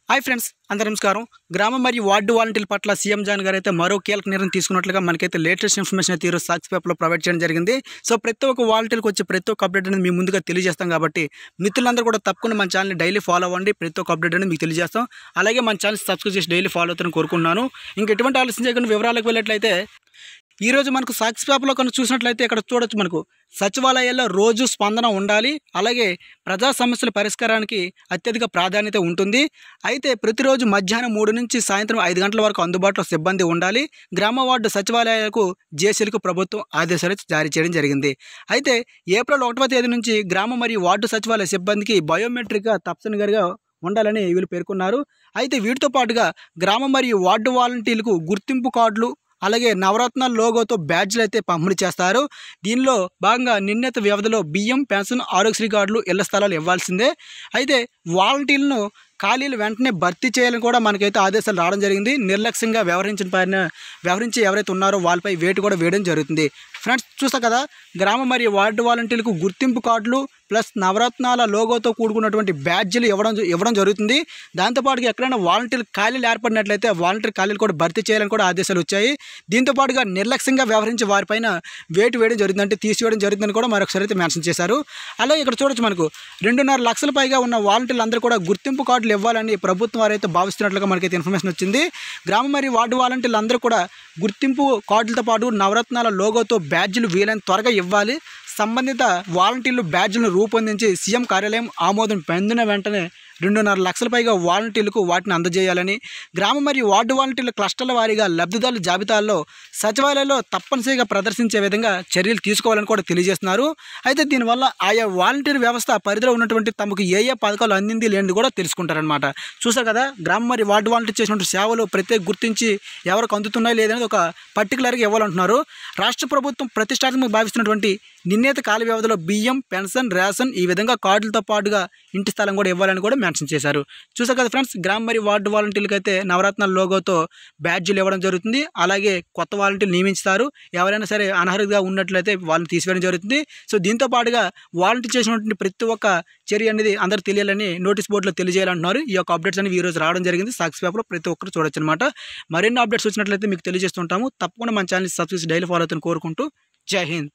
Hi friends, అందరూ నమస్కారం. గ్రామ మరియు వార్డు వాలంటీర్ల పట్ల సీఎం జగన్ గారు అయితే మరో కీలక నిర్ణయం తీసుకున్నట్లుగా మనకైతే లేటెస్ట్ ఇన్ఫర్మేషన్ అయితే ఈరోజు సాక్షి పేపర్లో ప్రొవైడ్ చేయడం జరిగింది. సో ప్రతి ఒక్క వాలంటీర్కి వచ్చి ప్రతి ఒక్క అప్డేట్ అనేది మీ ముందుగా తెలియజేస్తాం కాబట్టి మిత్రులందరూ కూడా తప్పకుండా మన ఛానల్ని డైలీ ఫాలో అవ్వండి. ప్రతి ఒక్క అప్డేట్ అనేది మీకు తెలియజేస్తాం. అలాగే మన ఛానల్ సబ్స్క్రైబ్ చేసి డైలీ ఫాలో అవుతారని కోరుకుంటున్నాను. ఇంక ఎటువంటి ఆలస్యం చేయకుండా వివరాలకు వెళ్ళినట్లయితే ఈరోజు మనకు సాక్షి పేపర్లో కనుక చూసినట్లయితే ఇక్కడ చూడొచ్చు, మనకు సచివాలయాల్లో రోజు స్పందన ఉండాలి, అలాగే ప్రజా సమస్యల పరిష్కారానికి అత్యధిక ప్రాధాన్యత ఉంటుంది. అయితే ప్రతిరోజు మధ్యాహ్నం 3 నుంచి సాయంత్రం 5 గంటల వరకు అందుబాటులో సిబ్బంది ఉండాలి. గ్రామ వార్డు సచివాలయాలకు జేసీలకు ప్రభుత్వం ఆదేశాలు జారీ చేయడం జరిగింది. అయితే ఏప్రిల్ 1వ తేదీ నుంచి గ్రామ మరియు వార్డు సచివాలయ సిబ్బందికి బయోమెట్రిక్గా తప్పనిసరిగా ఉండాలని వీళ్ళు పేర్కొన్నారు. అయితే వీటితో పాటుగా గ్రామ మరియు వార్డు వాలంటీర్లకు గుర్తింపు కార్డులు, అలాగే నవరత్నాల లోగోతో బ్యాడ్జ్లు అయితే పంపిణీ చేస్తారు. దీనిలో భాగంగా నిర్ణీత వ్యవధిలో బియ్యం, పెన్షన్, ఆరోగ్యశ్రీ కార్డులు, ఇళ్ల స్థలాలు ఇవ్వాల్సిందే. అయితే వాలంటీర్లను ఖాళీలు వెంటనే భర్తీ చేయాలని కూడా మనకైతే ఆదేశాలు రావడం జరిగింది. నిర్లక్ష్యంగా వ్యవహరించి ఎవరైతే ఉన్నారో వాళ్ళపై వేటు కూడా వేయడం జరుగుతుంది. ఫ్రెండ్స్ చూస్తా కదా, గ్రామ మరియు వార్డు వాలంటీర్లకు గుర్తింపు కార్డులు ప్లస్ నవరత్నాల లోగోతో కూడుకున్నటువంటి బ్యాడ్జీలు ఇవ్వడం జరుగుతుంది. దాంతోపాటుగా ఎక్కడైనా వాలంటీర్లు ఖాళీలు ఏర్పడినట్లయితే వాలంటీర్ ఖాళీలు కూడా భర్తీ చేయాలని కూడా ఆదేశాలు వచ్చాయి. దీంతోపాటుగా నిర్లక్ష్యంగా వ్యవహరించి వారిపైన వేటు వేయడం జరుగుతుంది, అంటే తీసివేయడం జరుగుతుందని కూడా మరొకసారి అయితే మెన్షన్ చేశారు. అలాగే ఇక్కడ చూడొచ్చు, మనకు 2.5 లక్షల పైగా ఉన్న వాలంటీర్లు అందరూ కూడా గుర్తింపు కార్డులు ఇవ్వాలని ప్రభుత్వం వారైతే భావిస్తున్నట్లుగా మనకైతే ఇన్ఫర్మేషన్ వచ్చింది. గ్రామ మరియు వార్డు వాలంటీర్లు అందరూ కూడా గుర్తింపు కార్డులతో పాటు నవరత్నాల లోగోతో బ్యాడ్జీలు వీలైన త్వరగా ఇవ్వాలి. సంబంధిత వాలంటీర్లు బ్యాడ్జీలను రూపొందించి సీఎం కార్యాలయం ఆమోదం పొందిన వెంటనే 2.5 లక్షల పైగా వాలంటీర్లకు వాటిని అందజేయాలని, గ్రామ మరియు వార్డు వాలంటీర్ల క్లస్టర్ల వారీగా లబ్ధిదారుల జాబితాల్లో సచివాలయంలో తప్పనిసరిగా ప్రదర్శించే విధంగా చర్యలు తీసుకోవాలని కూడా తెలియజేస్తున్నారు. అయితే దీనివల్ల ఆయా వాలంటీర్ వ్యవస్థ పరిధిలో ఉన్నటువంటి తమకు ఏ పథకాలు అందింది లేనిది కూడా తెలుసుకుంటారనమాట. చూసారు కదా, గ్రామ మరియు వార్డు వాలంటీర్ చేసినటువంటి సేవలు ప్రత్యేక గుర్తించి ఎవరికి అందుతున్నాయి లేదనేది ఒక పర్టికులర్గా ఇవ్వాలంటున్నారు. రాష్ట్ర ప్రభుత్వం ప్రతిష్టాత్మకంగా భావిస్తున్నటువంటి నిర్ణీత కాల వ్యవధిలో బియ్యం, పెన్షన్, రేషన్ ఈ విధంగా కార్డులతో పాటుగా ఇంటి స్థలం కూడా ఇవ్వాలని కూడా మెన్షన్ చేశారు. చూసారు కదా ఫ్రెండ్స్, గ్రామ మరియు వార్డు వాలంటీర్లకు అయితే నవరత్నాల లోగోతో బ్యాడ్జీలు ఇవ్వడం జరుగుతుంది. అలాగే కొత్త వాలంటీర్లు నియమిస్తారు. ఎవరైనా సరే అనర్హులుగా ఉన్నట్లయితే వాళ్ళని తీసివేయడం జరుగుతుంది. సో దీంతో పాటుగా వాలంటీర్ చేసినటువంటి ప్రతి ఒక్క చర్య అనేది అందరూ తెలియాలని నోటీస్ బోర్డులో తెలియజేయాలంటున్నారు. ఈ యొక్క అప్డేట్స్ అనేవి ఈ రోజు రావడం జరిగింది. సాక్షి పేపర్లో ప్రతి ఒక్కరు చూడొచ్చు అనమాట. మరిన్ని అప్డేట్స్ వచ్చినట్లయితే మీకు తెలియజేస్తుంటాము. తప్పకుండా మన ఛానల్ సబ్స్క్రైబ్ డైలీ ఫాలో అవుతాను కోరుకుంటూ జై హింద్.